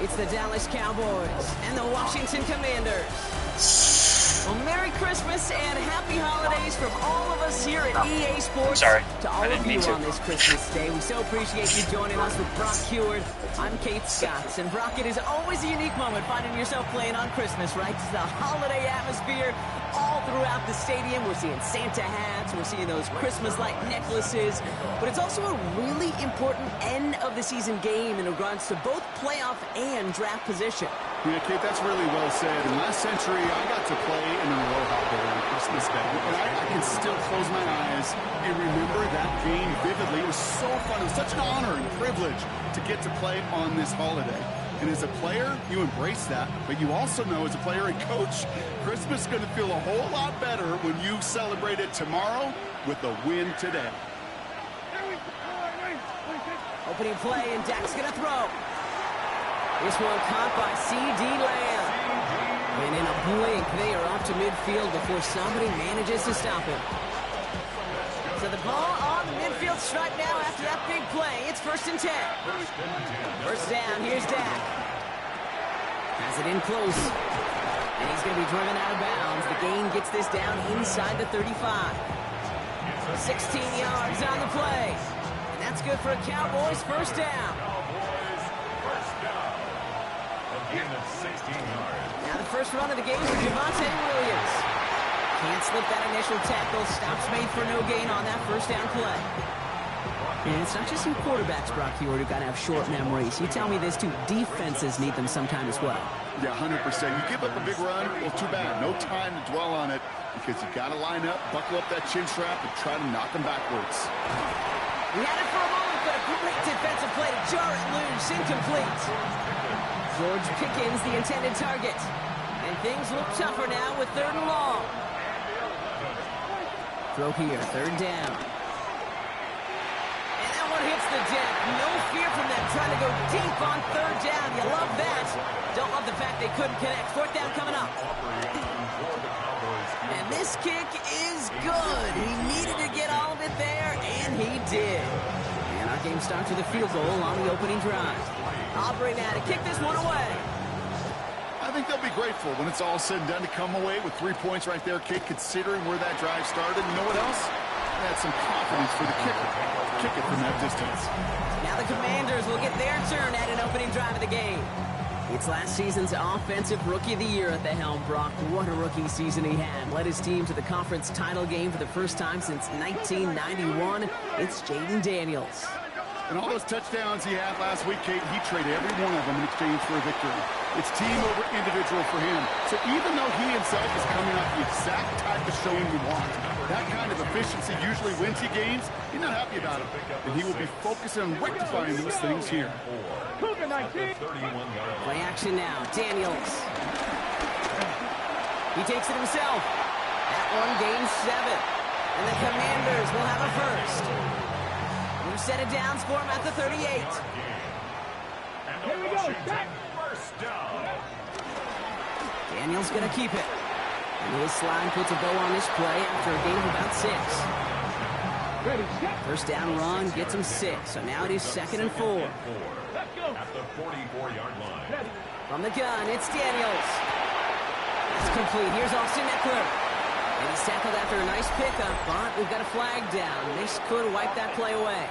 It's the Dallas Cowboys and the Washington Commanders. Well, Merry Christmas and Happy Holidays from all of us here at EA Sports. Sorry, to all of you on this Christmas day. We so appreciate you joining us with Brock Heward. I'm Kate Scotts, and Brock, it is always a unique moment finding yourself playing on Christmas, right? It's the holiday atmosphere all throughout the stadium. We're seeing Santa hats, we're seeing those Christmas-like necklaces, but it's also a really important end-of-the-season game in regards to both playoff and draft position. Yeah, Kate, that's really well said. In last century, I got to play in an Aloha Bowl on Christmas Day, and I can still close my eyes and remember that game vividly. It was so fun. It was such an honor and privilege to get to play on this holiday. And as a player, you embrace that, but you also know as a player and coach, Christmas is going to feel a whole lot better when you celebrate it tomorrow with a win today. Opening play, and Dak's going to throw. This one caught by C.D. Lamb. And in a blink, they are off to midfield before somebody manages to stop him. So the ball on the midfield stripe now after that big play. It's 1st and 10. First down, here's Dak. Has it in close. And he's going to be driven out of bounds. The gain gets this down inside the 35. 16 yards on the play. And that's good for a Cowboys first down. Now the first run of the game for Javonte Williams. Can't slip that initial tackle. Stops made for no gain on that first down play. And it's not just some quarterbacks, Brock Heward, who got to have short memories. You tell me this too, defenses need them sometime as well. Yeah, 100%. You give up a big run, well, too bad. No time to dwell on it because you got to line up, buckle up that chin strap, and try to knock them backwards. We had it for a moment, but a great defensive play to jar it loose. Incomplete. George Pickens, the intended target. And things look tougher now with 3rd and long. Throw here, 3rd down. And that one hits the deck. No fear from them trying to go deep on 3rd down. You love that. Don't love the fact they couldn't connect. 4th down coming up. And this kick is good. He needed to get all of it there, and he did. And our game starts with a field goal on the opening drive. Aubrey now to kick this one away. I think they'll be grateful when it's all said and done to come away with 3 points right there, Kate, considering where that drive started. You know what else? They had some confidence for the kicker to kick it from that distance. Now the Commanders will get their turn at an opening drive of the game. It's last season's Offensive Rookie of the Year at the helm, Brock. What a rookie season he had. Led his team to the conference title game for the first time since 1991. It's Jaden Daniels. And all those touchdowns he had last week, Kate, he traded every one of them in exchange for a victory. It's team over individual for him. So even though he himself is coming off the exact type of showing you want, that kind of efficiency usually wins you games, you're not happy about it. And he will be focusing on rectifying those things here. Play action now. Daniels. He takes it himself. That one gains 7. And the Commanders will have a first. New set of downs for him at the 38. Here we go. Daniels going to keep it. And his slide puts a bow on this play after a gain of about 6. First down run gets him 6. So now it is 2nd and 4. At the 44-yard line. From the gun, it's Daniels. That's complete. Here's Austin Eckler. And he's tackled after a nice pickup, but we've got a flag down. This could wipe that play away.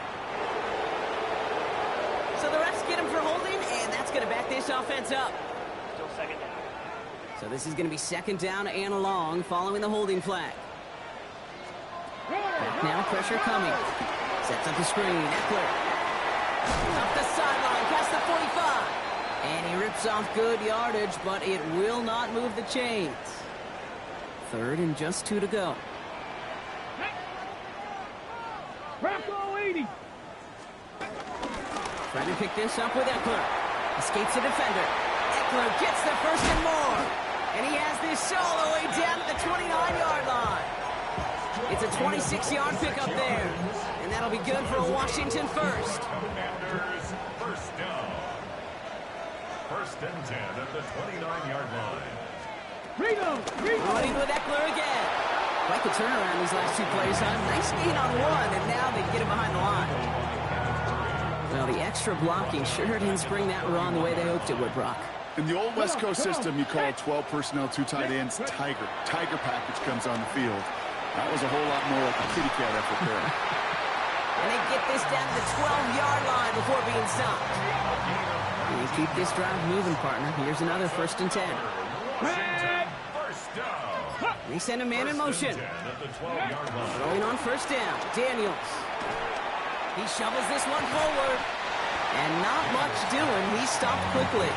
So the refs get him for holding, and that's going to back this offense up. Still 2nd down. So this is going to be 2nd down and long following the holding flag. Back now, pressure coming. Sets up the screen. Eckler. Off the sideline, past the 45. And he rips off good yardage, but it will not move the chains. 3rd and just 2 to go. Bravo 80. Trying to pick this up with Eckler. Escapes the defender. Eckler gets the 1st and more. And he has this all the way down at the 29-yard line. It's a 26-yard pickup there. And that'll be good for a Washington first. Commanders first down. 1st and 10 at the 29-yard line. Running with Eckler again. Quite the turnaround these last 2 plays, huh? Nice gain on 1, and now they get him behind the line. Well, the extra blocking sure didn't spring that run the way they hoped it would, Brock. In the old West Coast system, you call 12 personnel, 2 tight ends, Tiger. Tiger package comes on the field. That was a whole lot more like a kitty cat effort there. And they get this down to the 12-yard line before being stopped. And you keep this drive moving, partner. Here's another 1st and 10. They send a man in motion. Throwing on 1st down. Daniels. He shovels this one forward. And not much doing. He stopped quickly.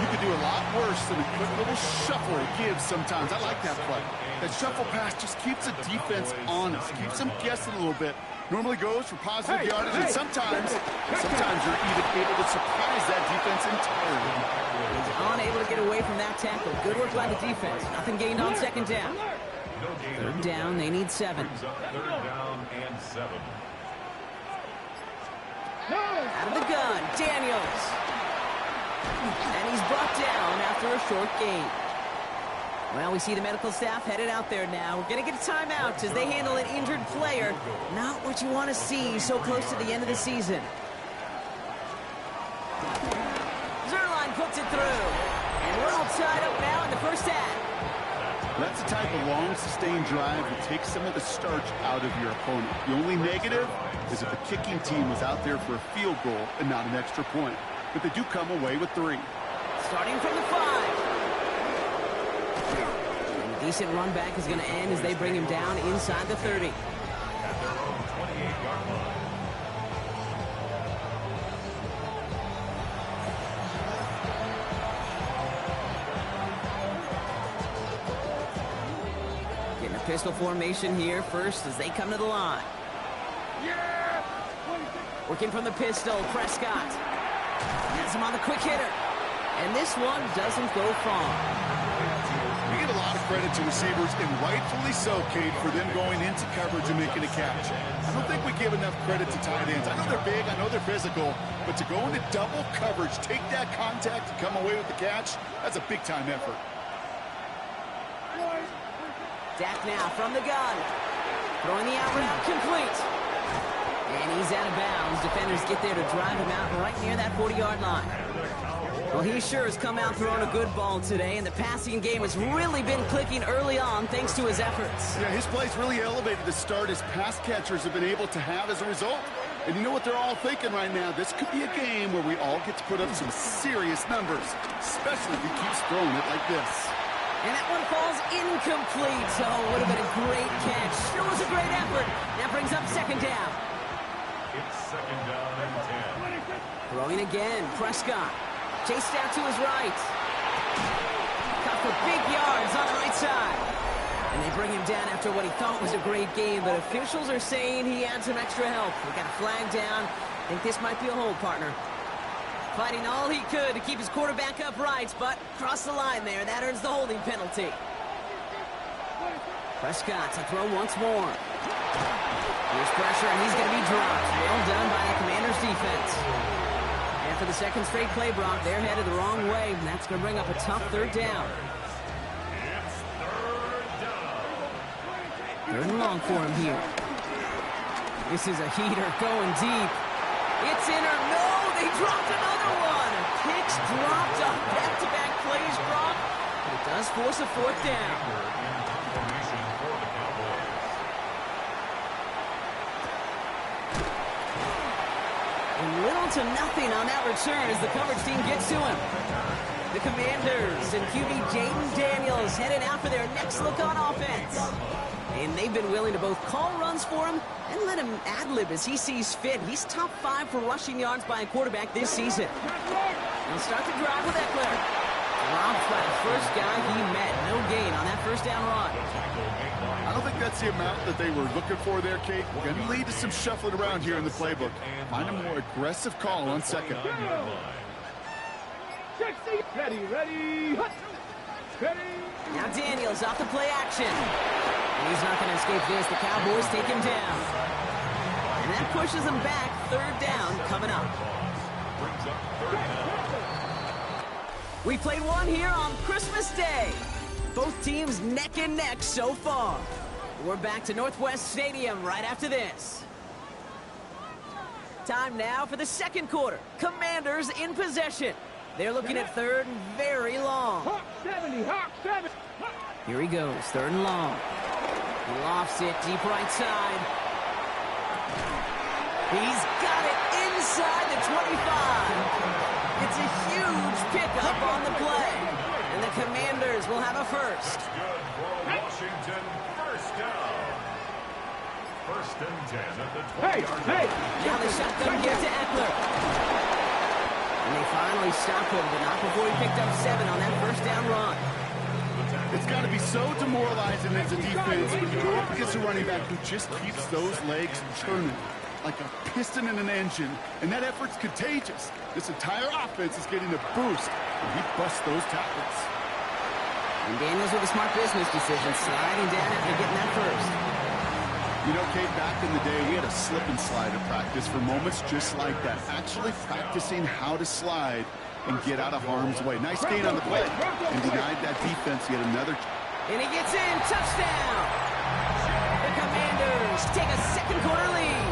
You could do a lot worse than a quick little shuffle it gives sometimes. I like that play. That shuffle pass just keeps the defense honest, keeps them guessing a little bit. Normally goes for positive yardage, and sometimes you're even able to surprise that defense entirely. He's unable to get away from that tackle. Good work by the defense. Nothing gained on 2nd down. 3rd down, they need 7. 3rd down and 7. Out of the gun, Daniels. And he's brought down after a short gain. Well, we see the medical staff headed out there now. We're going to get a timeout as they handle an injured player. Not what you want to see so close to the end of the season. Zerline puts it through. And we're all tied up now in the 1st half. That's the type of long, sustained drive that takes some of the starch out of your opponent. The only negative is if the kicking team was out there for a field goal and not an extra point. But they do come away with 3. Starting from the 5. And a decent run back is going to end as they bring him down inside the 30. At their own 28-yard line. Getting a pistol formation here first as they come to the line. Working from the pistol, Prescott. Has him on the quick hitter. And this one doesn't go far. We give a lot of credit to receivers, and rightfully so, Kate, for them going into coverage and making a catch. I don't think we give enough credit to tight ends. I know they're big, I know they're physical, but to go into double coverage, take that contact, and come away with the catch, that's a big-time effort. Dak now from the gun. Throwing the out route complete. And he's out of bounds. Defenders get there to drive him out right near that 40-yard line. Well, he sure has come out throwing a good ball today, and the passing game has really been clicking early on thanks to his efforts. Yeah, his play's really elevated the start his pass catchers have been able to have as a result. And you know what they're all thinking right now? This could be a game where we all get to put up some serious numbers, especially if he keeps throwing it like this. And that one falls incomplete. So would have been a great catch. Still was a great effort. That brings up 2nd down. It's 2nd down and 10. Throwing again, Prescott. Chased out to his right. Caught for big yards on the right side. And they bring him down after what he thought was a great game, but officials are saying he had some extra help. We got a flag down. I think this might be a hold, partner. Fighting all he could to keep his quarterback upright, but crossed the line there. That earns the holding penalty. Prescott to throw once more. Here's pressure, and he's going to be dropped. Well done by the Commanders' defense. And for the 2nd straight play, Brock, they're headed the wrong way, and that's going to bring up a tough 3rd down. It's 3rd down. 3rd and long for him here. This is a heater going deep. It's in or no, they dropped another one. Picks dropped on back-to-back plays, Brock. But it does force a 4th down. Formation for the Cowboys. And little to nothing on that return as the coverage team gets to him. The Commanders and QB Jaden Daniels headed out for their next look on offense. And they've been willing to both call runs for him and let him ad-lib as he sees fit. He's top 5 for rushing yards by a quarterback this season. He'll start the drive with Eckler. Dropped by the first guy he met. No gain on that 1st down run. I don't think that's the amount that they were looking for there, Kate. Going to lead to some shuffling around here in the playbook. Find a more aggressive call on 2nd. Ready. Now Daniels off the play action. And he's not going to escape this. The Cowboys take him down. And that pushes him back. 3rd down coming up. We played one here on Christmas Day. Both teams neck and neck so far. We're back to Northwest Stadium right after this. Time now for the second quarter. Commanders in possession. They're looking at third and very long. Hawk 70, Hawk 70. Here he goes, third and long. He lofts it deep right side. He's got it inside the 25. It's a huge pickup on the play. And the Commanders will have a first. Good for Washington. First down. First and 10 at the 20-yard line. Now the shotgun gives to Eckler. And they finally stop him, but not before he picked up 7 on that first down run. It's got to be so demoralizing as a defense when you go up against a running back who just keeps those legs turning like a piston in an engine, and that effort's contagious. This entire offense is getting a boost, and he busts those tackles. And Daniels with a smart business decision, sliding down after getting that first. You know, Kate, back in the day, we had a slip and slide at practice for moments just like that. Actually practicing how to slide and get out of harm's way. Nice gain on the play and denied that defense yet another. And he gets in, touchdown! The Commanders take a second quarter lead.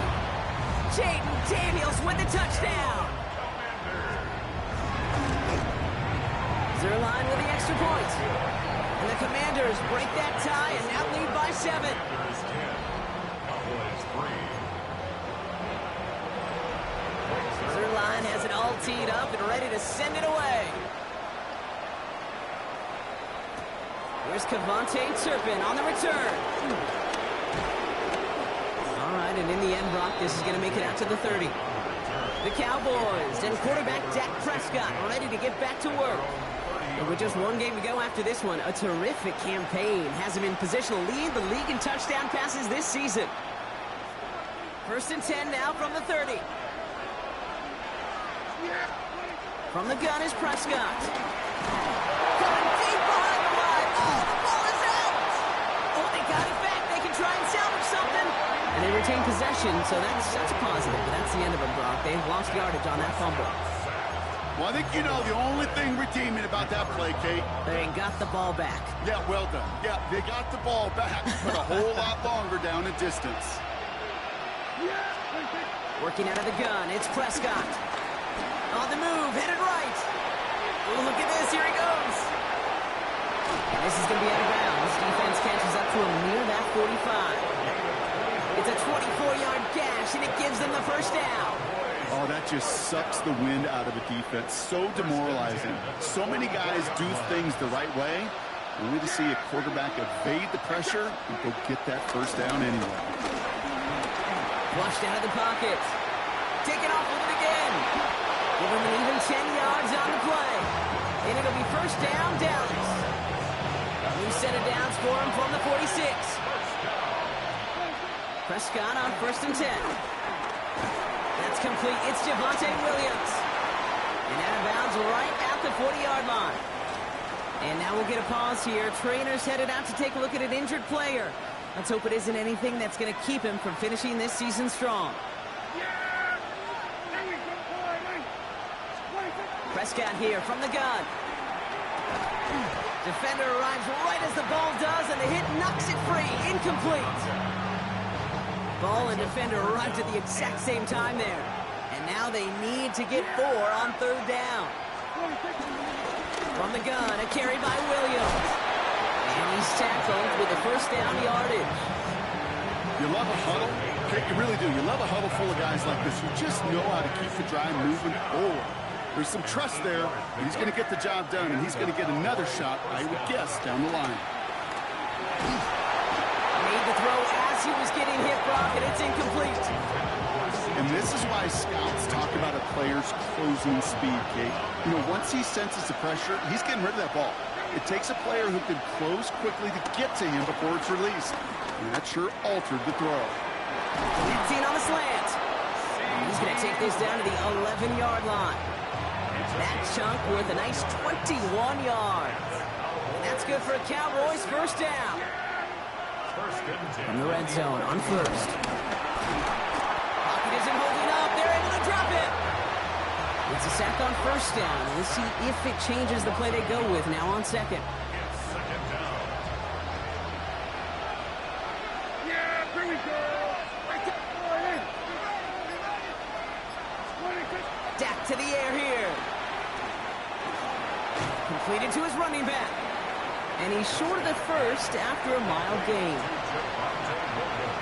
Jaden Daniels with the touchdown. Zerline with the extra point. And the Commanders break that tie and now lead by 7. Cowboys 3. Zerline has it all teed up and ready to send it away. Here's Cavante Turpin on the return. All right, and in the end, Brock, this is going to make it out to the 30. The Cowboys and quarterback Dak Prescott ready to get back to work. And with just one game to go after this one, a terrific campaign has him in position to lead the league in touchdown passes this season. First and 10 now from the 30. From the gun is Prescott. Coming deep behind the line. Oh, the ball is out! Oh, they got it back. They can try and salvage something. And they retain possession, so that's positive. But that's the end of it, Brock. They've lost yardage on that fumble. Well, I think you know the only thing redeeming about that play, Kate. They got the ball back. Yeah, well done. Yeah, they got the ball back, but a whole lot longer down in distance. Working out of the gun, it's Prescott. On the move, headed right. Oh, look at this, here he goes. And this is going to be out of bounds. Defense catches up to him near that 45. It's a 24-yard gash, and it gives them the first down. Oh, that just sucks the wind out of a defense. So demoralizing. So many guys do things the right way, only to see a quarterback evade the pressure and go get that first down anyway. Flushed out of the pocket. Taking off with it again. Give him an even 10 yards on the play. And it'll be first down, Dallas. New set of downs for him from the 46. Prescott on first and 10. That's complete. It's Javonte Williams. And out of bounds right at the 40-yard line. And now we'll get a pause here. Trainer's headed out to take a look at an injured player. Let's hope it isn't anything that's going to keep him from finishing this season strong. Prescott here from the gun. Defender arrives right as the ball does, and the hit knocks it free. Incomplete. Ball and defender arrived at the exact same time there. And now they need to get 4 on third down. From the gun, a carry by Williams. And he's tackled with the first down yardage. You love a huddle? Okay, you really do. You love a huddle full of guys like this who just know how to keep the drive moving forward. There's some trust there. He's going to get the job done, and he's going to get another shot, I would guess, down the line. Made the throw as he was getting hit, Brock, and it's incomplete. And this is why scouts talk about a player's closing speed, Kate. You know, once he senses the pressure, he's getting rid of that ball. It takes a player who can close quickly to get to him before it's released. And that sure altered the throw. 18 on the slant. He's going to take this down to the 11-yard line. That chunk worth a nice 21 yards. And that's good for a Cowboys first down. From the red zone on first. Pocket isn't holding up. They're able to drop it. It's a sack on first down. We'll see if it changes the play they go with now on second. Completed to his running back. And he's short of the first after a mild gain.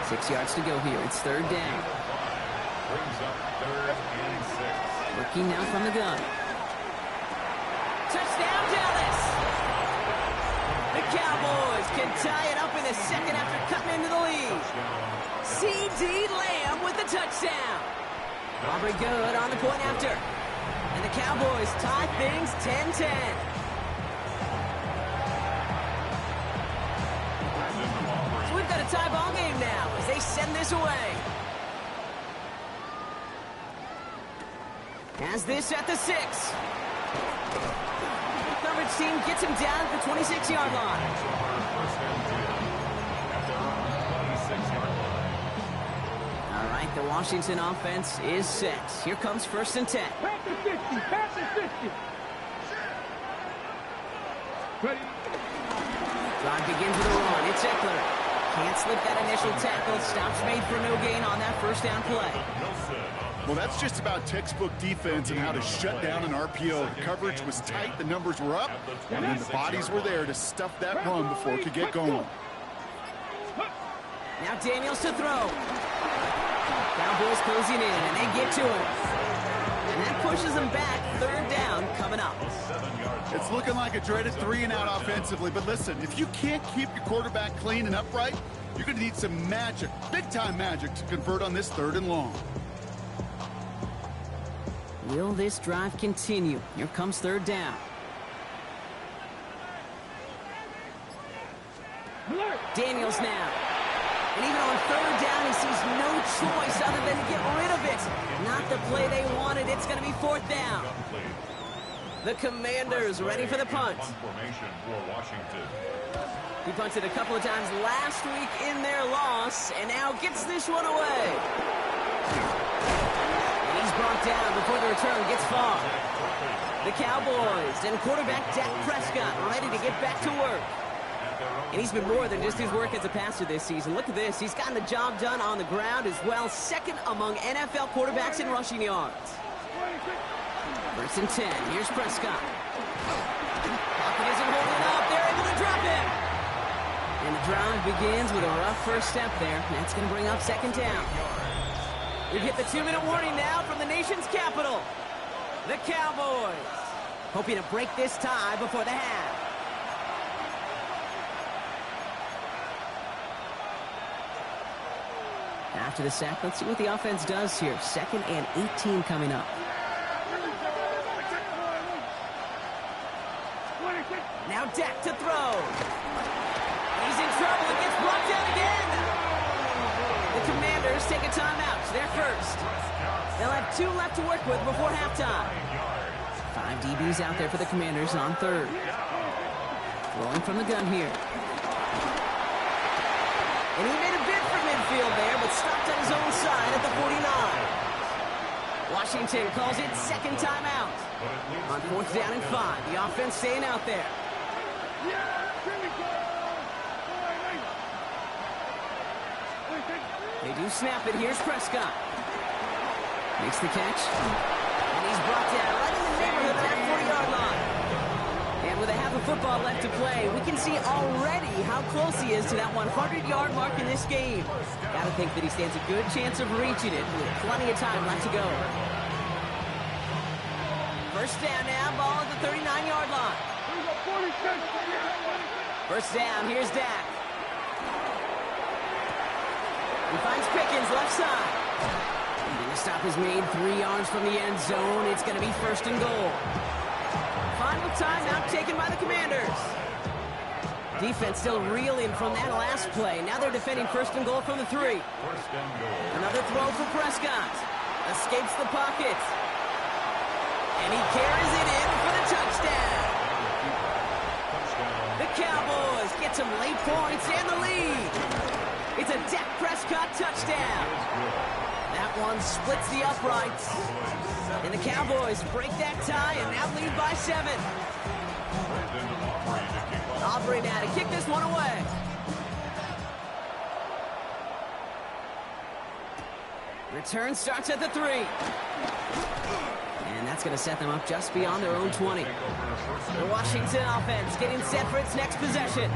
6 yards to go here. It's third down. Brings up 3rd and 6. Working now from the gun. Touchdown, Dallas! The Cowboys can tie it up in the second after cutting into the lead. C.D. Lamb with the touchdown. Aubrey good on the point after. And the Cowboys tie things 10-10. So we've got a tie ball game now as they send this away. Has this at the 6. Coverage team gets him down at the 26-yard line. First and 10 at their own 26-yard line. All right, the Washington offense is set. Here comes 1st and 10. Pass the 50. Pass the 50. Ready. Drive begins with a run. It's Eckler. Can't slip that initial tackle. Stops made for no gain on that first down play. Well, that's just about textbook defense and how to shut down an RPO. The coverage was tight, the numbers were up, and then the bodies were there to stuff that run before it could get going. Now Daniels to throw. Cowboys closing in, and they get to him. And that pushes them back. 3rd down coming up. It's looking like a dreaded 3-and-out offensively, but listen, if you can't keep your quarterback clean and upright, you're going to need some magic, big-time magic, to convert on this 3rd and long. Will this drive continue? Here comes 3rd down. Daniels now. And even on 3rd down, he sees no choice other than to get rid of it. Not the play they wanted. It's going to be 4th down. The Commanders ready for the punt. Formation for Washington. He punted a couple of times last week in their loss, and now gets this one away. And he's brought down before the return gets far. The Cowboys and quarterback Dak Prescott ready to get back to work. And he's been more than just his work as a passer this season. Look at this. He's gotten the job done on the ground as well. 2nd among NFL quarterbacks in rushing yards. 1st and 10. Here's Prescott. Pocket isn't holding up. They're able to drop him. And the drive begins with a rough first step there. That's going to bring up 2nd down. We've hit the 2-minute warning now from the nation's capital. The Cowboys hoping to break this tie before the half. After the sack, let's see what the offense does here. 2nd and 18 coming up. Now Dak to throw. He's in trouble. It gets brought down again. The Commanders take a timeout. They're first. They'll have 2 left to work with before halftime. 5 DBs out there for the Commanders on 3rd. Throwing from the gun here. And he made a bid for midfield there, but stopped on his own side at the 49. Washington calls it 2nd timeout. On 4th down and 5, the offense staying out there. They do snap it. Here's Prescott. Makes the catch. And he's brought down right in the neighborhood of that 40-yard line. And with a half of football left to play, we can see already how close he is to that 100-yard mark in this game. Gotta think that he stands a good chance of reaching it with plenty of time left to go. 1st down now, ball at the 39-yard line. 1st down, here's Dak. He finds Pickens left side. And the stop is made 3 yards from the end zone. It's going to be 1st and goal. Final timeout taken by the Commanders. Defense still reeling from that last play. Now they're defending 1st and goal from the 3. Another throw for Prescott. Escapes the pocket. And he carries it in for the touchdown. The Cowboys get some late points and the lead. It's a Dak Prescott touchdown. That one splits the uprights. And the Cowboys break that tie and now lead by 7. Aubrey now to kick this one away. Return starts at the 3. And that's That's going to set them up just beyond their own 20. The Washington offense getting set for its next possession.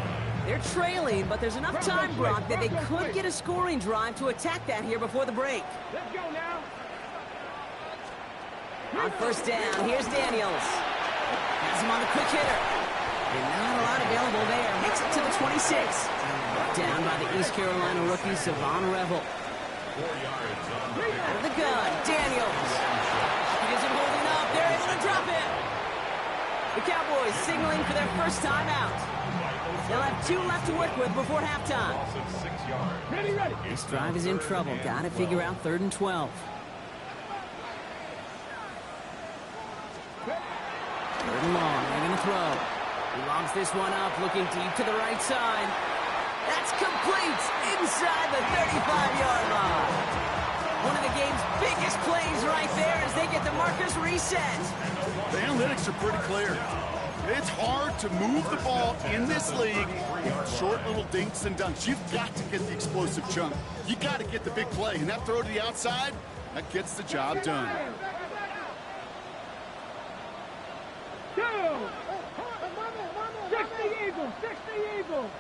They're trailing, but there's enough time, Brock, that they could get a scoring drive to attack that here before the break. Let's go now. On first down, here's Daniels. Has him on the quick hitter. And not a lot available there. Makes it to the 26. Down by the East Carolina rookie, Savon Revel. Out of the gun, Daniels. He isn't holding up. They're able to drop it. The Cowboys signaling for their first time out. They'll have 2 left to work with before halftime. Ready, ready. This drive is in trouble. Got to figure out 3rd and 12. Third and long. They're going to throw. He logs this one up, looking deep to the right side. That's complete inside the 35-yard line. One of the game's biggest plays right there as they get the markers reset. The analytics are pretty clear. It's hard to move the ball in this league with short little dinks and dunks. You've got to get the explosive chunk. You got to get the big play, and that throw to the outside, that gets the job done. 2. 60 Eagles, 60 Eagles.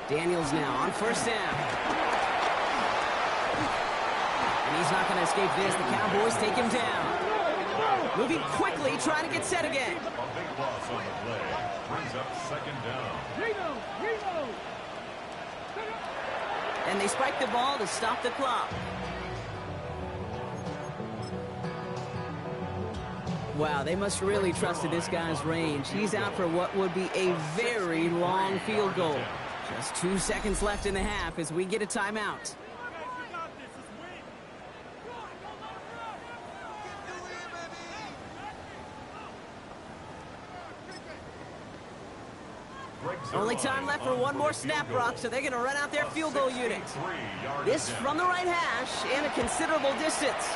Daniels now on first down. And he's not going to escape this. The Cowboys take him down. Moving quickly, trying to get set again. A big loss on the play. Brings up 2nd down. Reno. And they spike the ball to stop the clock. Wow, they must really trusted this guy's range. He's out for what would be a very long field goal. Just 2 seconds left in the half as we get a timeout. Only time left for one more snap, Brock, so they're going to run out their field goal unit. This from the right hash and a considerable distance.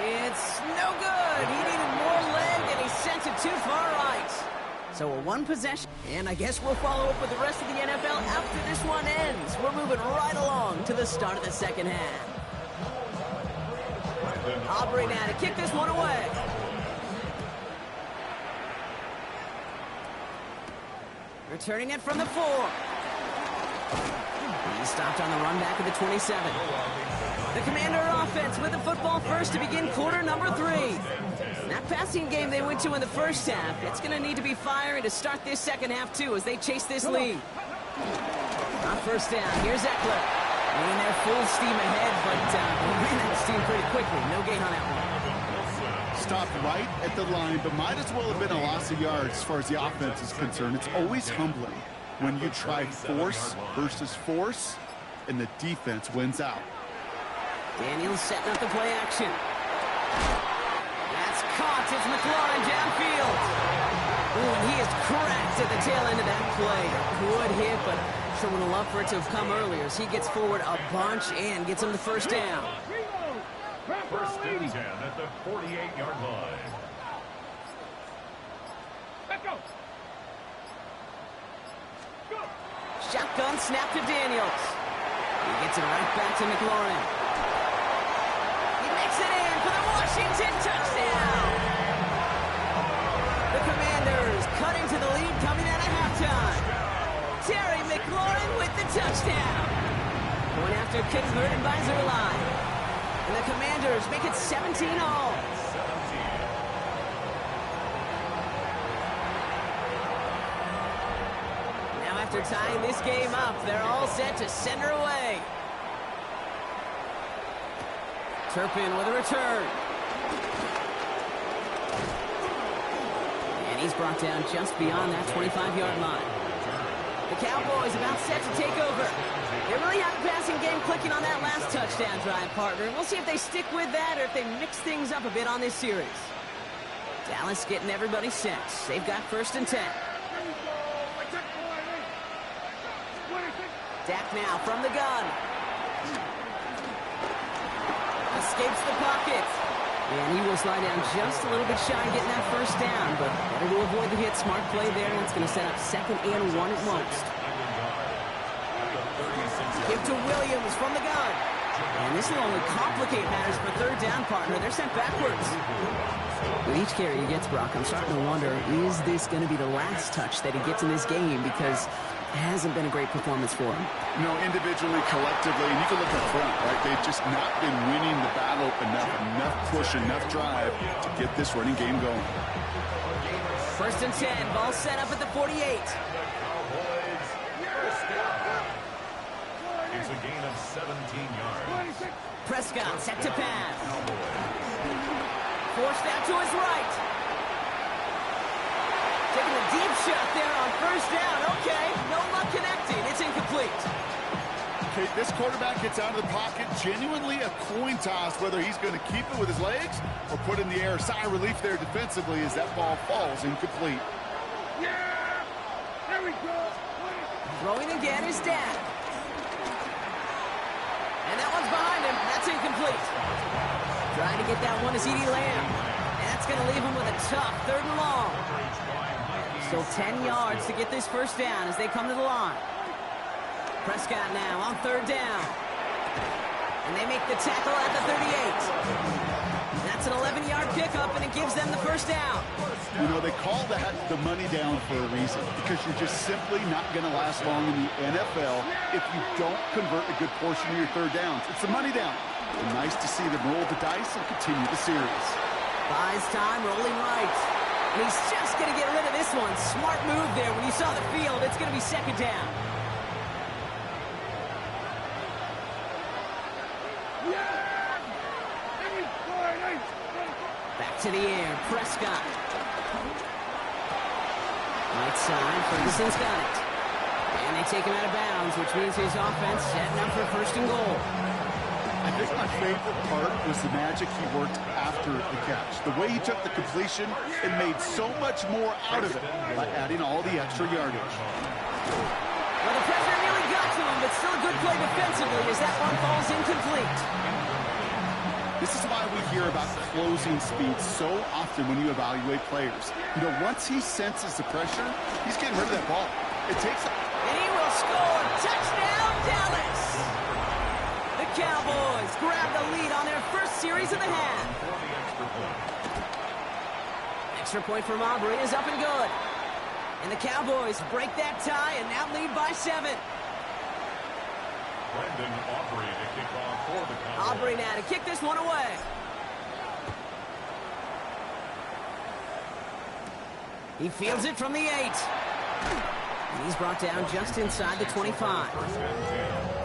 It's no good. He needed more leg, and he sent it too far right. So a 1 possession, and I guess we'll follow up with the rest of the NFL after this one ends. We're moving right along to the start of the second half. Aubrey now to kick this one away. Returning it from the 4. He's stopped on the run back of the 27. The Commander offense with the football first to begin quarter number 3. That passing game they went to in the first half, it's going to need to be firing to start this second half, too, as they chase this lead. On first down, here's Eckler. In there full steam ahead, but ran out of steam pretty quickly. No gain on that one. Stopped right at the line, but might as well have been a loss of yards as far as the offense is concerned. It's always humbling when you try force versus force, and the defense wins out. Daniels setting up the play action. That's caught. It's McLaurin downfield. Ooh, and he is cracked at the tail end of that play. A good hit, but sure would have loved for it to have come earlier as he gets forward a bunch and gets him the first down. First and 10 at the 48-yard line. Let's go. Shotgun snap to Daniels. He gets it right back to McLaurin. He makes it in for the Washington touchdown. The Commanders cutting to the lead coming out of halftime. Terry McLaurin with the touchdown. Going after converted by Zerline. And the Commanders make it 17-all. Now after tying this game up, they're all set to send her away. Turpin with a return. And he's brought down just beyond that 25-yard line. The Cowboys about set to take over. They really have a passing game clicking on that last touchdown drive, partner. We'll see if they stick with that or if they mix things up a bit on this series. Dallas getting everybody set. They've got first and 10. Dak now from the gun. Escapes the pocket. And he will slide down just a little bit shy of getting that first down, but better to avoid the hit. Smart play there, and it's going to set up 2nd and 1 at most. Give to Williams from the gun. And this will only complicate matters for third down, partner. They're sent backwards. With each carry he gets, Brock, I'm starting to wonder, is this going to be the last touch that he gets in this game? Because it hasn't been a great performance for him. You know, individually, collectively, and you can look up front, right? They've just not been winning the battle enough push, enough drive to get this running game going. 1st and 10, ball set up at the 48. Cowboys first down. It's a gain of 17 yards. Prescott set to pass. Forced out to his right. Taking a deep shot there on 1st down. Okay, no luck connecting. It's incomplete. Okay, this quarterback gets out of the pocket, genuinely a coin toss whether he's going to keep it with his legs or put in the air. Sigh of relief there defensively as that ball falls incomplete. Yeah! There we go. Throwing again is Dak. And that one's behind him. That's incomplete. Trying to get that one to CeeDee Lamb. And that's going to leave him with a tough 3rd and long. Still 10 yards to get this 1st down as they come to the line. Prescott now on 3rd down. And they make the tackle at the 38. That's an 11-yard pickup, and it gives them the 1st down. You know, they call that the money down for a reason, because you're just simply not going to last long in the NFL if you don't convert a good portion of your 3rd downs. It's the money down. And nice to see them roll the dice and continue the series. Buys time, rolling right. And he's just going to get rid of this one. Smart move there. When you saw the field, it's going to be 2nd down. Back to the air, Prescott. Right side, Ferguson's got it. And they take him out of bounds, which means his offense setting up for 1st and goal. I think my favorite part was the magic he worked after the catch. The way he took the completion and made so much more out of it by adding all the extra yardage. Well, the pressure nearly got to him, but still a good play defensively as that one falls incomplete. This is why we hear about closing speed so often when you evaluate players. You know, once he senses the pressure, he's getting rid of that ball. It takes... And he will score. Touchdown, Dallas! The Cowboys grab the lead on their 1st series of the half. Extra point from Aubrey is up and good. And the Cowboys break that tie and now lead by 7. Brendan Aubrey to kick off for the Cowboys. Aubrey now to kick this one away. He fields it from the 8. And he's brought down just inside the 25.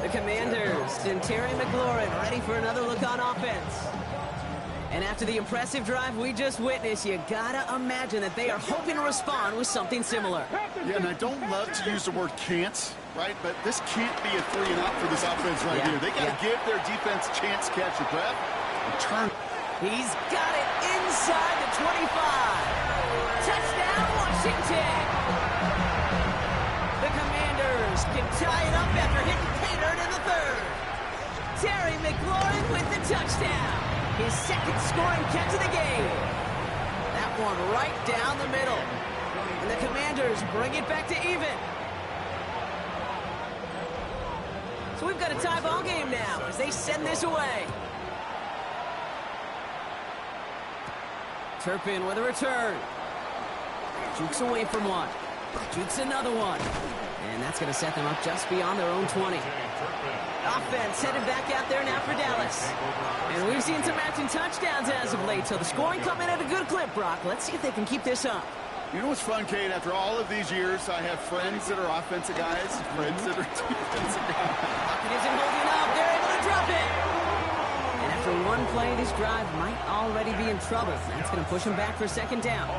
The Commanders and Terry McLaurin ready for another look on offense. And after the impressive drive we just witnessed, you gotta imagine that they are hoping to respond with something similar. Yeah, and I don't love to use the word can't, right? But this can't be a 3 and out for this offense right here. They got to give their defense a chance to catch your breath and turn. He's got it inside the 25. Touchdown, Washington. The Commanders can tie it up after hitting pay dirt in the 3rd. Terry McLaurin with the touchdown. His 2nd scoring catch of the game. That one right down the middle. And the Commanders bring it back to even. So we've got a tie ball game now as they send this away. Turpin with a return. Jukes away from one. Jukes another one. And that's going to set them up just beyond their own 20. Offense headed back out there now for Dallas. And we've seen some matching touchdowns as of late, so the scoring coming at a good clip, Brock. Let's see if they can keep this up. You know what's fun, Kate? After all of these years, I have friends that are offensive guys, friends that are defensive guys. Pocket isn't holding up. They're able to drop it. And after one play, this drive might already be in trouble. That's going to push him back for 2nd down.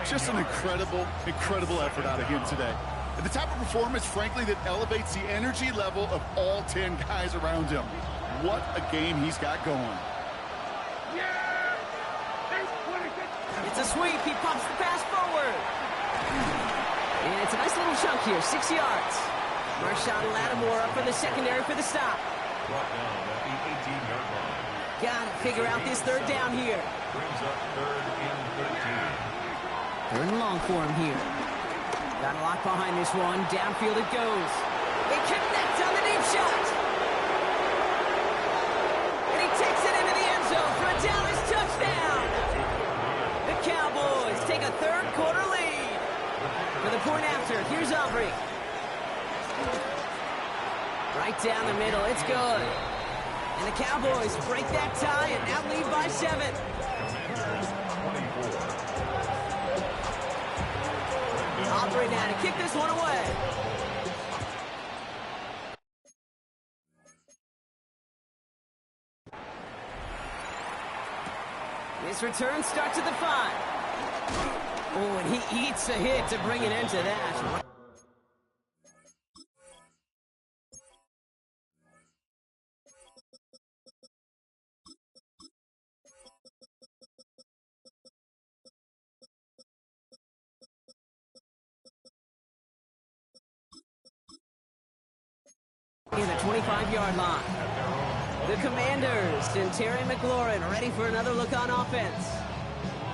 Just an incredible, incredible effort out of him today. And the type of performance, frankly, that elevates the energy level of all 10 guys around him. What a game he's got going. It's a sweep. He pumps the pass forward. And it's a nice little chunk here, 6 yards. Marshawn Lattimore up for the secondary for the stop. Brought down at the 18-yard line. Gotta figure out this 3rd down here. Brings up 3rd and 13. 3rd and long for him here. Got a lot behind this one. Downfield it goes. They connect on the deep shot. third quarter lead. For the point after, here's Aubrey. Right down the middle, it's good. And the Cowboys break that tie and now lead by 7. Aubrey now to kick this one away. This return starts at the 5. Oh, and he eats a hit to bring it into that. In the 25-yard line. The Commanders and Terry McLaurin ready for another look on offense.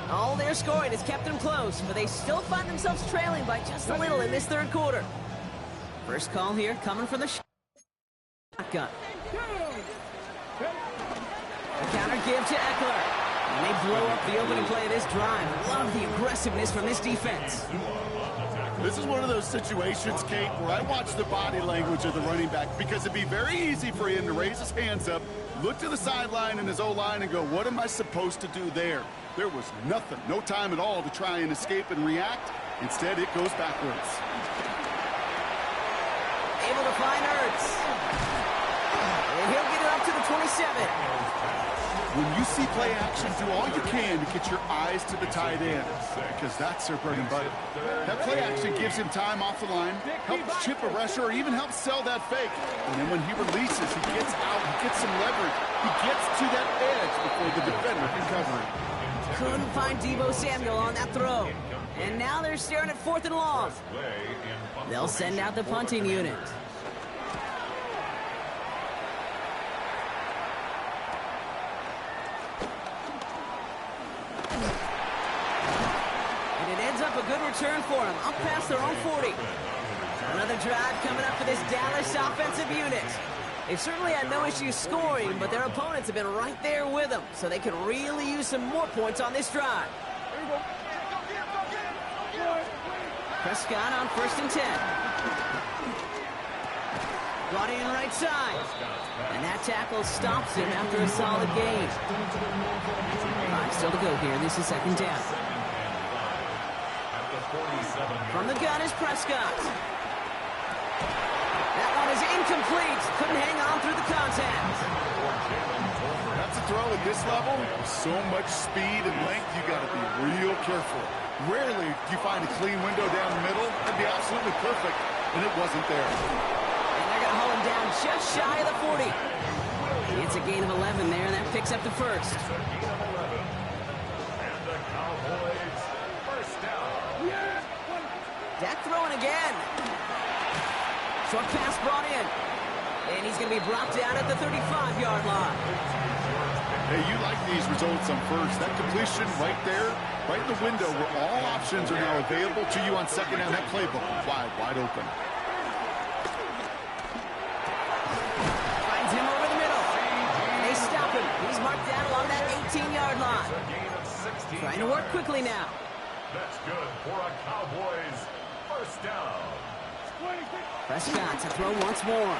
All their scoring has kept them close, but they still find themselves trailing by just a little in this third quarter. First call here coming from the shotgun. A counter give to Eckler. And they blow up the opening play of this drive. Love the aggressiveness from this defense. This is one of those situations, Kate, where I watch the body language of the running back because it'd be very easy for him to raise his hands up, look to the sideline and his O-line and go, what am I supposed to do there? There was nothing, no time at all to try and escape and react. Instead, it goes backwards. Able to find Ertz. And he'll get it up to the 27. When you see play action, do all you can to get your eyes to the tight end, because that's their bread and butter. That play action gives him time off the line, helps chip a rusher, or even helps sell that fake. And then when he releases, he gets out, he gets some leverage. He gets to that edge before the defender can cover him. Couldn't find Deebo Samuel on that throw. And now they're staring at 4th and long. They'll send out the punting unit. A good return for them, up past their own 40. Another drive coming up for this Dallas offensive unit. They've certainly had no issues scoring, but their opponents have been right there with them, so they can really use some more points on this drive. Prescott on 1st and 10. Brought in right side. And that tackle stops him after a solid gain. 5 still to go here. This is 2nd down. From the gun is Prescott. That one is incomplete. Couldn't hang on through the contact. That's a throw at this level. So much speed and length, you got to be real careful. Rarely do you find a clean window down the middle. That'd be absolutely perfect, and it wasn't there. And they're going to haul him down just shy of the 40. It's a gain of 11 there, and that picks up the first. Dak throwing again. Short pass brought in. And he's going to be brought down at the 35-yard line. Hey, you like these results on first. That completion right there, right in the window where all options are now available to you on second down. That playbook wide open. Finds him over the middle. And they stop him. He's marked down along that 18-yard line. Trying to work quickly now. That's good for a Cowboys first down. Prescott to throw once more.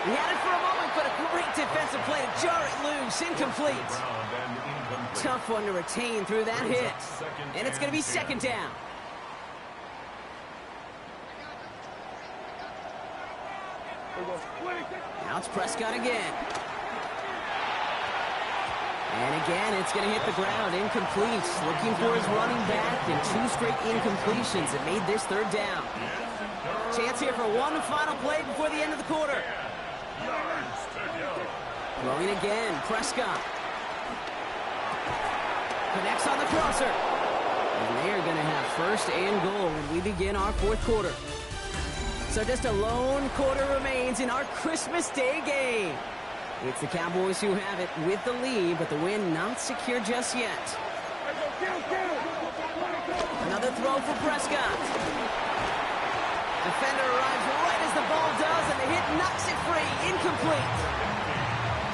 He had it for a moment, but a great defensive play to jar it loose. Incomplete. Tough one to retain through that hit. And it's going to be 2nd down. Now it's Prescott again. And again, it's going to hit the ground. Incomplete. Looking for his running back, and 2 straight incompletions that made this 3rd down. Chance here for one final play before the end of the quarter. Throwing again, Prescott. Connects on the crosser. And they are going to have 1st and goal when we begin our 4th quarter. So just a lone quarter remains in our Christmas Day game. It's the Cowboys who have it with the lead, but the win not secure just yet. Another throw for Prescott. Defender arrives right as the ball does, and the hit knocks it free. Incomplete.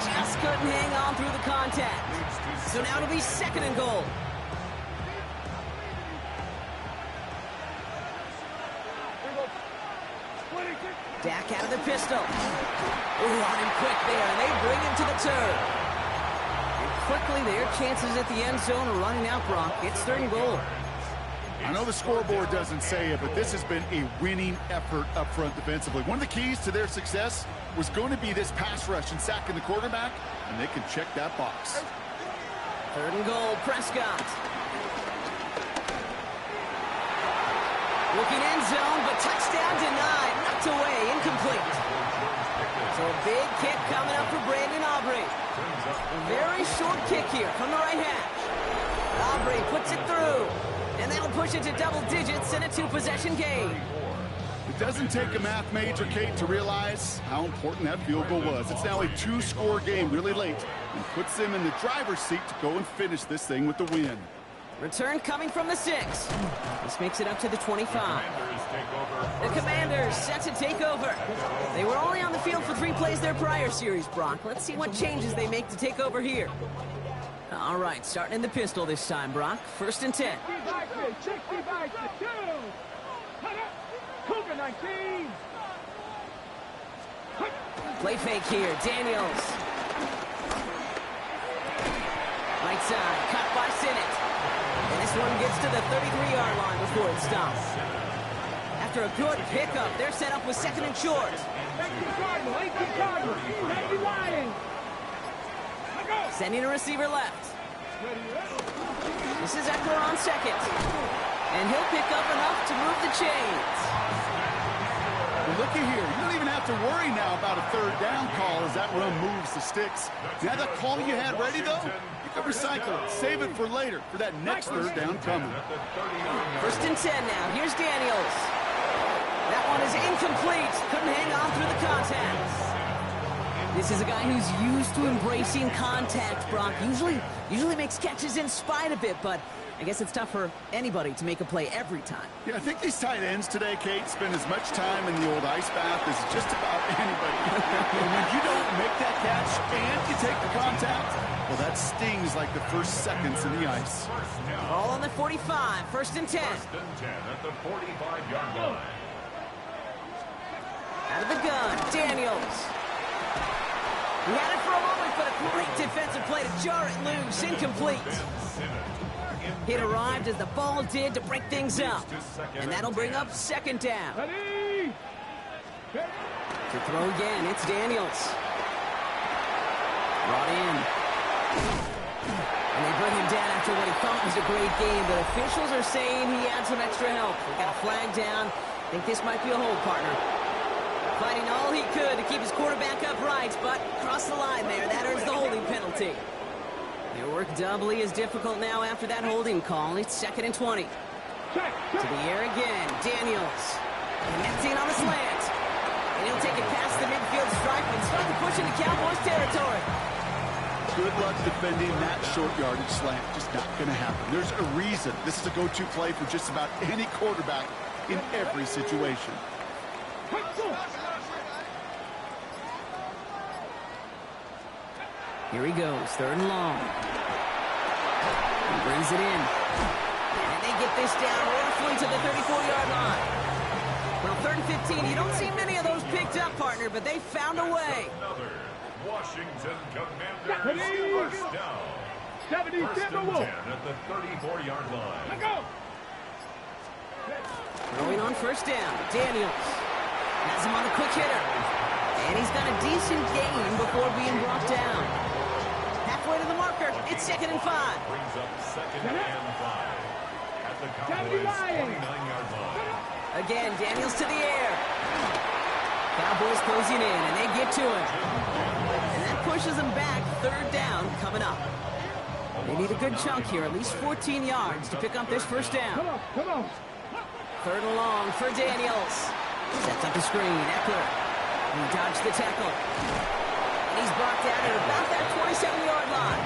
Just couldn't hang on through the contact. So now it'll be 2nd and goal. Dak out of the pistol. Ooh, on him quick there, and they bring him to the turf. And quickly, their chances at the end zone are running out, Brock. It's 3rd and goal. I know the scoreboard doesn't say it, but this has been a winning effort up front defensively. One of the keys to their success was going to be this pass rush and sacking the quarterback, and they can check that box. 3rd and goal, Prescott. Looking end zone, but touchdown denied. Knocked away, incomplete. So a big kick coming up for Brandon Aubrey. A very short kick here from the right hash. Aubrey puts it through. And that'll push it to double digits in a 2-possession game. It doesn't take a math major, Kate, to realize how important that field goal was. It's now a 2-score game really late and puts them in the driver's seat to go and finish this thing with the win. Return coming from the 6. This makes it up to the 25. The Commanders set to take over. They were only on the field for 3 plays their prior series, Brock. Let's see what changes they make to take over here. All right, starting in the pistol this time, Brock. 1st and 10. Play fake here, Daniels. Right side, cut by Sinnott. And this one gets to the 33-yard line before it stops. After a good pickup, they're set up with 2nd and short. Sending a receiver left. This is Eckler on 2nd. And he'll pick up enough to move the chains. Well, looky here. You don't even have to worry now about a 3rd down call as that run moves the sticks. Now that call you had ready, though, you can recycle it. Save it for later for that next 3rd down coming. 1st and 10 now. Here's Daniels. That one is incomplete. Couldn't hang on through the contacts. This is a guy who's used to embracing contact, Brock. Usually makes catches in spite of it, but I guess it's tough for anybody to make a play every time. Yeah, I think these tight ends today, Kate, spend as much time in the old ice bath as just about anybody. And when you don't make that catch and you take the contact, well, that stings like the first seconds in the ice. Ball on the 45, 1st and 10. 1st and 10 at the 45-yard line. Out of the gun, Daniels. He had it for a moment, but a great defensive play to jar it loose. Incomplete. It arrived as the ball did to break things up. And that'll bring up 2nd down. To throw again, it's Daniels. Brought in. And they bring him down after what he thought was a great game, but officials are saying he had some extra help. They got a flag down. I think this might be a hold, partner. Fighting all he could to keep his quarterback upright, but crossed the line there. That earns the holding penalty. Their work doubly as difficult now after that holding call. It's 2nd and 20. To the air again, Daniels. Connecting on the slant. And he'll take it past the midfield stripe and start to push into Cowboys territory. Good luck defending that short yardage slant. Just not going to happen. There's a reason this is a go-to play for just about any quarterback in every situation. Here he goes, 3rd and long. He brings it in. And they get this down roughly to the 34-yard line. Well, 3rd and 15, you don't see many of those picked up, partner, but they found a way. Another Washington Commanders 1st down. 1st and 10 at the 34-yard line. Throwing on 1st down, Daniels. Has him on a quick hitter. And he's got a decent gain before being brought down. Halfway to the marker, it's 2nd and 5. Brings up 2nd and 5 at the Cowboys 29-yard line. Again, Daniels to the air. Cowboys closing in, and they get to him. And that pushes them back, 3rd down coming up. They need a good chunk here, at least 14 yards to pick up this 1st down. 3rd and long for Daniels. Sets up the screen, Eckler. He dodged the tackle. And he's brought down at about that 27-yard line.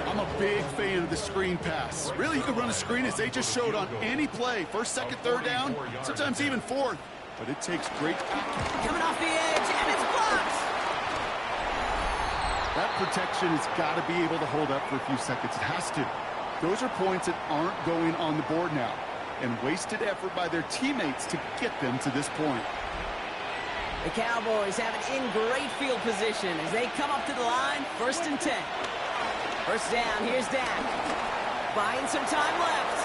I'm a big fan of the screen pass. Really, you can run a screen as they just showed on any play. 1st, 2nd, 3rd down, sometimes even 4th. But it takes great acumen. Coming off the edge, and it's blocked. That protection has got to be able to hold up for a few seconds. It has to. Those are points that aren't going on the board now. And wasted effort by their teammates to get them to this point. The Cowboys have it in great field position as they come up to the line, 1st and 10. First down, here's Dak. Buying some time left.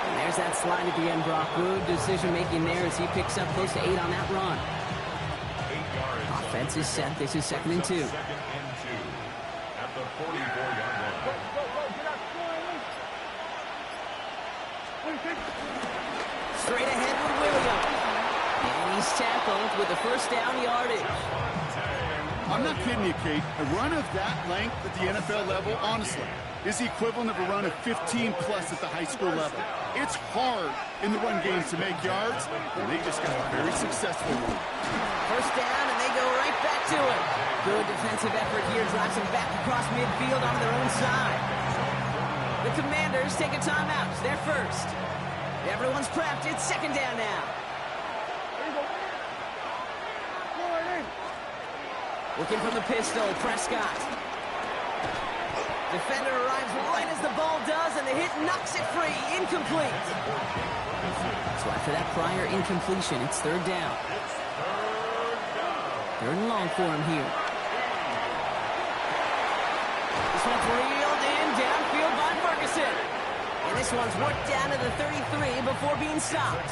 And there's that slide at the end, Brock. Good decision-making there as he picks up close to 8 on that run. Offense is set. This is 2nd and 2. Second and 2 at the 44-yard line. Straight ahead with Williams. And he's tackled with the first down yardage. I'm not kidding you, Kate. A run of that length at the NFL level, honestly, is the equivalent of a run of 15-plus at the high school level. It's hard in the run games to make yards, and they just got a very successful one. First down, and they go right back to it. Good defensive effort here. Drives them back across midfield on their own side. The Commanders take a timeout. It's their first. Everyone's prepped. It's 2nd down now. Looking from the pistol, Prescott. Defender arrives right as the ball does, and the hit knocks it free. Incomplete. So after that prior incompletion, it's 3rd down. 3rd and long for him here. This one's reeled in downfield by Ferguson. And this one's worked down to the 33 before being stopped.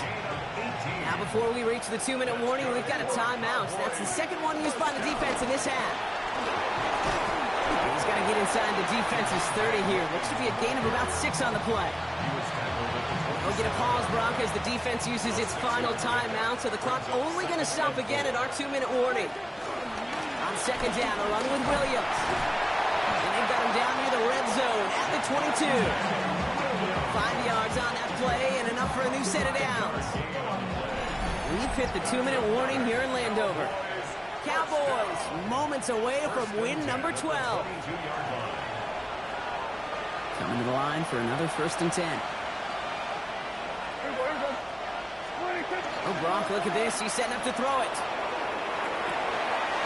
Now before we reach the 2-minute warning, we've got a timeout. That's the second one used by the defense in this half. And he's got to get inside the defense's 30 here. Looks to be a gain of about 6 on the play. We'll get a pause, Brock, as the defense uses its final timeout, so the clock's only going to stop again at our 2-minute warning. On 2nd down, a run with Williams. And they've got him down near the red zone at the 22. 5 yards on that play and enough for a new set of downs. We've hit the 2-minute warning here in Landover. Cowboys moments away from win number 12. Coming to the line for another 1st and 10. Oh, Brock, look at this. He's setting up to throw it.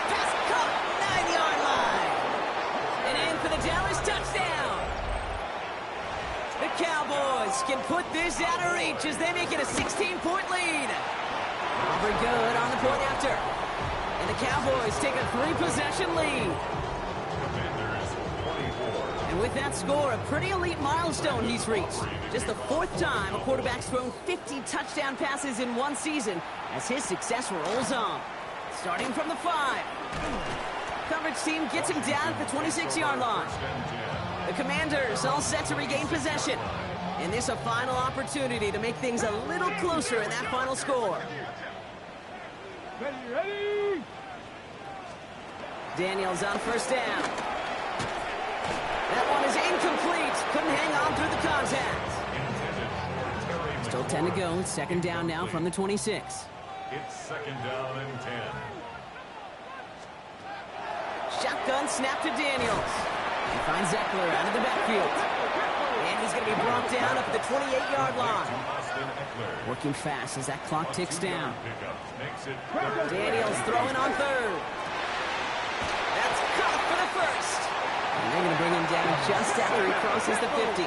Pass caught, 9-yard line. And in for the Dallas touchdown. The Cowboys can put this out of reach as they make it a 16-point lead. Auburn good on the point after. And the Cowboys take a 3-possession lead. And with that score, a pretty elite milestone he's reached. Just the 4th time a quarterback's thrown 50 touchdown passes in one season as his success rolls on. Starting from the 5. Coverage team gets him down at the 26-yard line. The Commanders all set to regain possession. And this a final opportunity to make things a little closer in that final score. Ready! Daniels on 1st down. That one is incomplete. Couldn't hang on through the contact. Still 10 to go. It's 2nd down now from the 26. It's 2nd down and 10. Shotgun snap to Daniels. He finds Eckler out of the backfield. And he's going to be brought down up at the 28-yard line. Working fast as that clock ticks down. Daniels throwing on 3rd. That's caught for the 1st. And they're going to bring him down just after he crosses the 50.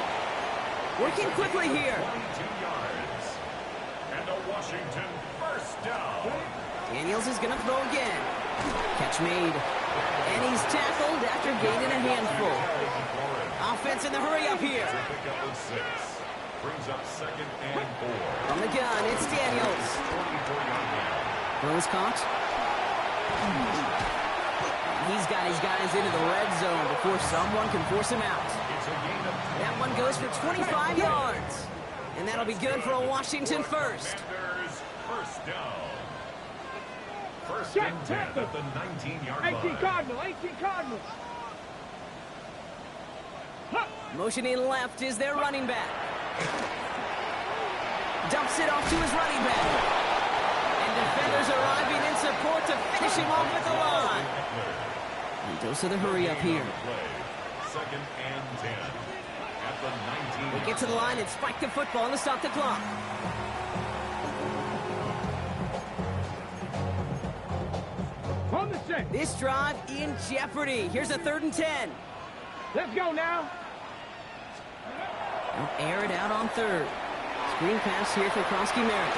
Working quickly here. 22 yards. And a Washington 1st down. Daniels is going to throw again. Catch made. And he's tackled after gaining a handful. Offense in the hurry up here. Brings up 2nd and 4. From the gun, it's Daniels. Throw is caught. He's got his guys into the red zone before someone can force him out. That one goes for 25 yards. And that'll be good for a Washington 1st. 1st down. 1st and 10 at the 19-yard line. 18 Cardinals. Motioning left is their running back. Dumps it off to his running back. And defenders arriving in support to finish him off at the line. And dose of the hurry up here. 2nd and 10 at the 19. They get to the line and spike the football to stop the clock. On the set. This drive in jeopardy. Here's a 3rd and 10. Let's go now. They'll air it out on 3rd. Screen pass here for Krosky Merritt.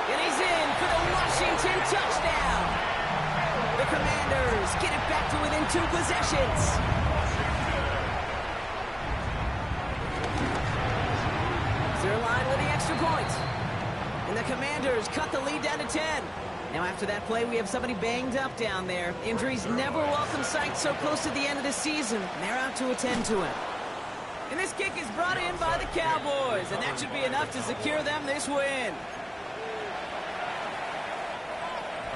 And he's in for the Washington touchdown. The Commanders get it back to within 2 possessions. Zerline with the extra point. And the Commanders cut the lead down to 10. Now after that play, we have somebody banged up down there. Injuries never welcome sight so close to the end of the season. They're out to attend to him. And this kick is brought in by the Cowboys, and that should be enough to secure them this win.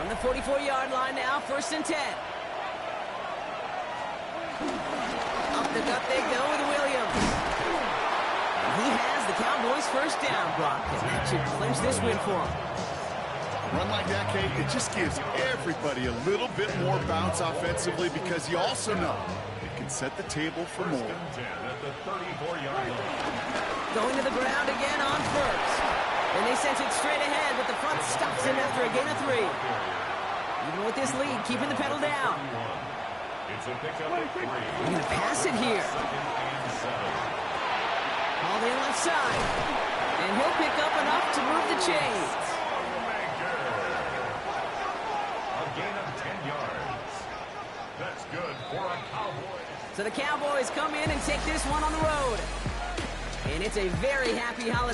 On the 44-yard line now, 1st and 10. Up the gut they go with Williams. And he has the Cowboys' first down block, and that should clinch this win for him. Run like that, Kate, it just gives everybody a little bit more bounce offensively because you also know it can set the table for more. At the 34-yard line. Going to the ground again on 1st. And they sent it straight ahead, but the front stops him after a gain of 3. Even with this lead, keeping the pedal down. It's a pickup of 3. They're going to pass it here. Called in left side. And he'll pick up enough to move the chains. A gain of 10 yards. That's good for a Cowboys. So the Cowboys come in and take this one on the road. And it's a very happy holiday.